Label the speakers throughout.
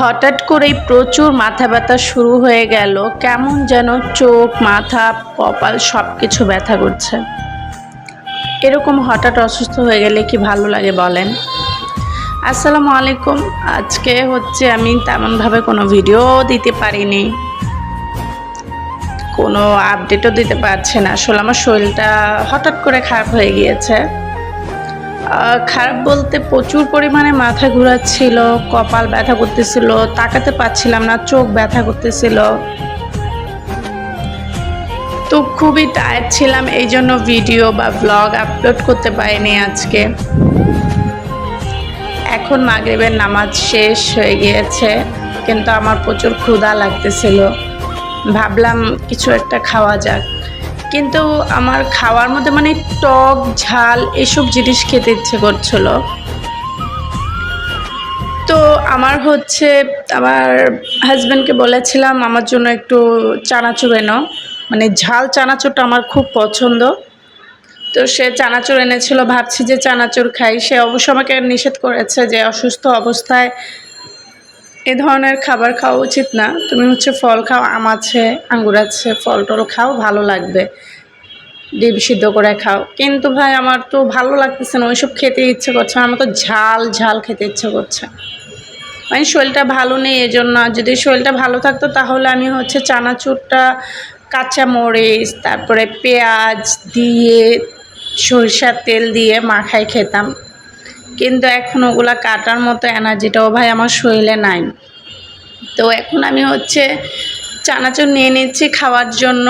Speaker 1: হঠাৎ করেই প্রচুর মাথা ব্যথা শুরু হয়ে গেল। কেমন যেন চোখ, মাথা, কপাল সবকিছু ব্যথা করছে। এরকম হঠাৎ অসুস্থ হয়ে গেলে কি ভালো লাগে বলেন? আসসালামু আলাইকুম। আজকে আমি তেমনভাবে কোনো ভিডিও দিতে পারিনি, কোনো আপডেটও দিতে পারছি না। আসলে আমার শরীরটা হঠাৎ করে খারাপ হয়ে গিয়েছে। খারাপ বলতে প্রচুর পরিমাণে মাথা ঘোরাচ্ছিল, কপাল ব্যথা করতেছিল, তাকাতে পারছিলাম না, চোখ ব্যথা করতেছিল। তো খুবই টায়ার্ড ছিলাম, এই জন্য ভিডিও বা ব্লগ আপলোড করতে পারিনি আজকে। এখন মাগরিবের নামাজ শেষ হয়ে গিয়েছে, কিন্তু আমার প্রচুর ক্ষুধা লাগতেছিল। ভাবলাম কিছু একটা খাওয়া যাক, কিন্তু আমার খাওয়ার মধ্যে টক ঝাল এসব জিনিস খেতে ইচ্ছে করছিল। তো আমার আমার হাজব্যান্ডকে বলেছিলাম আমার জন্য একটু চানাচুর এনো, ঝাল চানাচুরটা আমার খুব পছন্দ। তো সে চানাচুর এনেছিল, ভাবছি যে চানাচুর খাই। সে অবশ্য আমাকে নিষেধ করেছে যে অসুস্থ অবস্থায় এ ধরনের খাবার খাওয়া উচিত না, তুমি ফল খাও, আম আছে, আঙ্গুর আছে, ফল টল খাও, ভালো লাগবে, ডিম সিদ্ধ করে খাও। কিন্তু ভাই আমার তো ভালো লাগতেছে না, ওইসব খেতে ইচ্ছে করছে না, আমার তো ঝাল ঝাল খেতে ইচ্ছে করছে। শরীরটা ভালো নেই, এজন্য। যদি শরীরটা ভালো থাকতো তাহলে আমি চানাচুরটা কাঁচামরিচ, তারপরে পেঁয়াজ দিয়ে, সরিষার তেল দিয়ে মাখাই খেতাম। কিন্তু এখন ওগুলা কাটার মতো এনার্জিটাও ভাই আমার শরীরে নাই। তো এখন আমি চানাচুর নিয়ে নিচ্ছি খাওয়ার জন্য।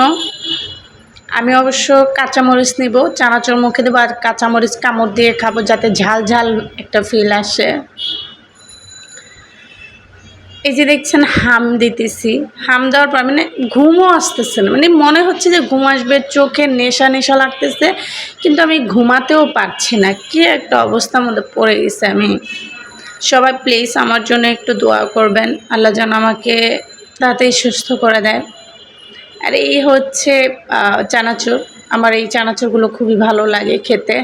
Speaker 1: আমি অবশ্য কাঁচামরিচ নিব, চানাচুর মুখে দেবো আর কাঁচামরিচ কামড় দিয়ে খাবো, যাতে ঝাল ঝাল একটা ফিল আসে। এই যে দেখছেন হাম দিতেছি, হাম দেওয়ার পর ঘুমও আসতেছে না, মনে হচ্ছে যে ঘুম আসবে, চোখে নেশা নেশা লাগতেছে, কিন্তু আমি ঘুমাতেও পারছি না। কি একটা অবস্থার মধ্যে পড়ে গেছে আমি। সবাই প্লিজ আমার জন্য একটু দোয়া করবেন, আল্লাহ যেন আমাকে তাড়াতাড়ি সুস্থ করে দেয়। আর এই চানাচুর, আমার এই চানাচুরগুলো খুবই ভালো লাগে খেতে।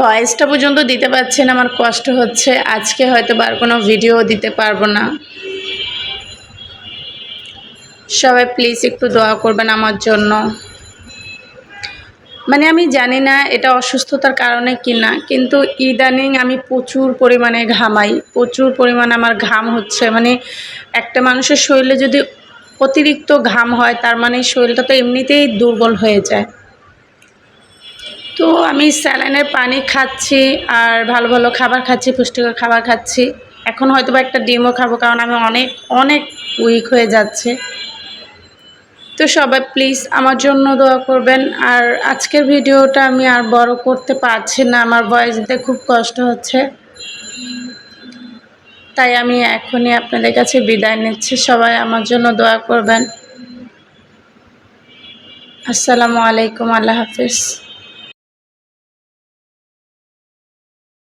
Speaker 1: ভয়েসটা পর্যন্ত দিতে পারছি না, আমার কষ্ট হচ্ছে। আজকে হয়তো আর কোনো ভিডিও দিতে পারবো না। সবাই প্লিজ একটু দোয়া করবেন আমার জন্য। আমি জানি না এটা অসুস্থতার কারণে কি না, কিন্তু ইদানিং আমি প্রচুর পরিমাণে ঘামাই, প্রচুর পরিমাণে আমার ঘাম হচ্ছে। একটা মানুষের শরীরে যদি অতিরিক্ত ঘাম হয়, তার শরীরটা তো এমনিতেই দুর্বল হয়ে যায়। তো আমি স্যালাইনের পানি খাচ্ছি, আর ভালো ভালো খাবার খাচ্ছি, পুষ্টিকর খাবার খাচ্ছি। এখন হয়তো বা একটা ডিমও খাবো, কারণ আমি অনেক অনেক উইক হয়ে যাচ্ছে। তো সবাই প্লিজ আমার জন্য দোয়া করবেন। আর আজকের ভিডিওটা আমি আর বড় করতে পারছি না, আমার ভয়েস দিতে খুব কষ্ট হচ্ছে, তাই আমি এখনই আপনাদের কাছে বিদায় নিচ্ছি। সবাই আমার জন্য দোয়া করবেন। আসসালামু আলাইকুম, আল্লাহ হাফিজ।